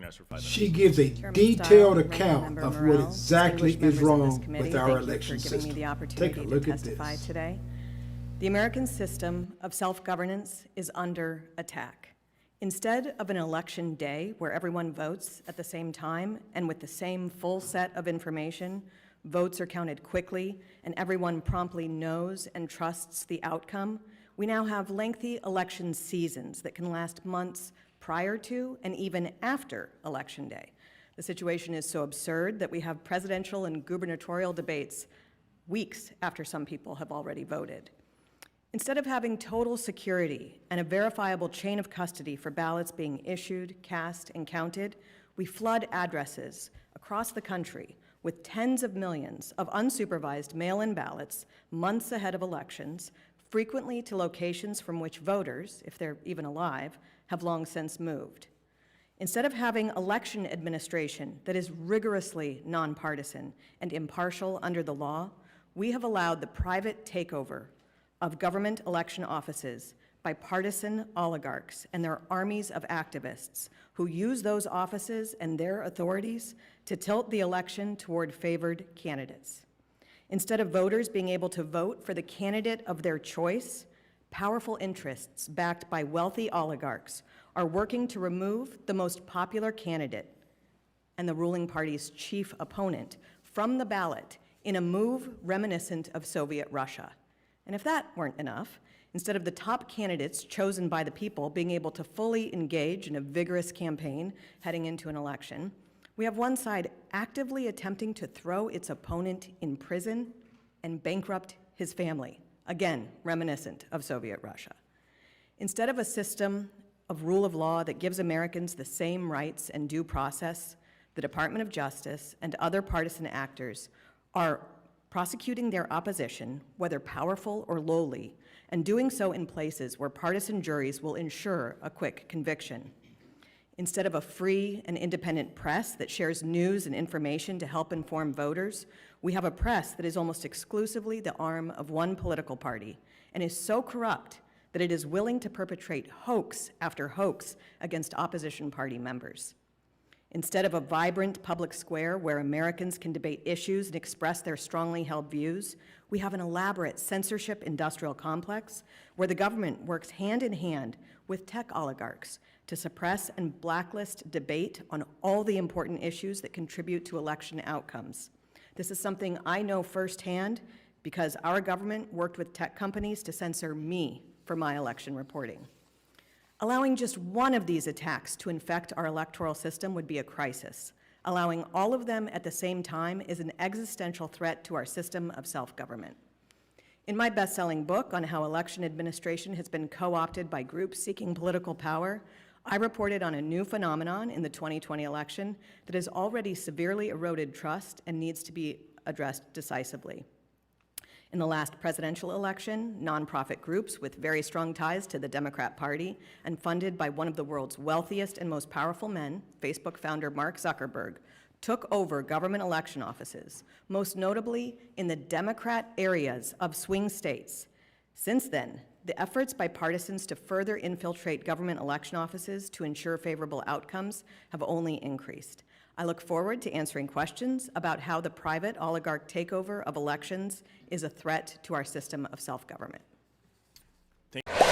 recognized for 5 minutes. She gives a detailed account of what exactly is wrong with our election system. Take a look at this. Today. The American system of self-governance is under attack. Instead of an election day where everyone votes at the same time and with the same full set of information, votes are counted quickly, and everyone promptly knows and trusts the outcome, we now have lengthy election seasons that can last months prior to and even after Election Day. The situation is so absurd that we have presidential and gubernatorial debates weeks after some people have already voted. Instead of having total security and a verifiable chain of custody for ballots being issued, cast, and counted, we flood addresses across the country with tens of millions of unsupervised mail-in ballots months ahead of elections, frequently to locations from which voters, if they're even alive, have long since moved. Instead of having election administration that is rigorously nonpartisan and impartial under the law, we have allowed the private takeover of government election offices by partisan oligarchs and their armies of activists who use those offices and their authorities to tilt the election toward favored candidates. Instead of voters being able to vote for the candidate of their choice, powerful interests backed by wealthy oligarchs are working to remove the most popular candidate and the ruling party's chief opponent from the ballot in a move reminiscent of Soviet Russia. And if that weren't enough, instead of the top candidates chosen by the people being able to fully engage in a vigorous campaign heading into an election, we have one side actively attempting to throw its opponent in prison and bankrupt his family, again, reminiscent of Soviet Russia. Instead of a system of rule of law that gives Americans the same rights and due process, the Department of Justice and other partisan actors are prosecuting their opposition, whether powerful or lowly, and doing so in places where partisan juries will ensure a quick conviction. Instead of a free and independent press that shares news and information to help inform voters, we have a press that is almost exclusively the arm of one political party and is so corrupt that it is willing to perpetrate hoax after hoax against opposition party members. Instead of a vibrant public square where Americans can debate issues and express their strongly held views, we have an elaborate censorship industrial complex where the government works hand in hand with tech oligarchs to suppress and blacklist debate on all the important issues that contribute to election outcomes. This is something I know firsthand because our government worked with tech companies to censor me for my election reporting. Allowing just one of these attacks to infect our electoral system would be a crisis. Allowing all of them at the same time is an existential threat to our system of self-government. In my best-selling book on how election administration has been co-opted by groups seeking political power, I reported on a new phenomenon in the 2020 election that has already severely eroded trust and needs to be addressed decisively. In the last presidential election, nonprofit groups with very strong ties to the Democrat Party and funded by one of the world's wealthiest and most powerful men, Facebook founder Mark Zuckerberg, took over government election offices, most notably in the Democrat areas of swing states. Since then, the efforts by partisans to further infiltrate government election offices to ensure favorable outcomes have only increased. I look forward to answering questions about how the private oligarch takeover of elections is a threat to our system of self-government. Thank you.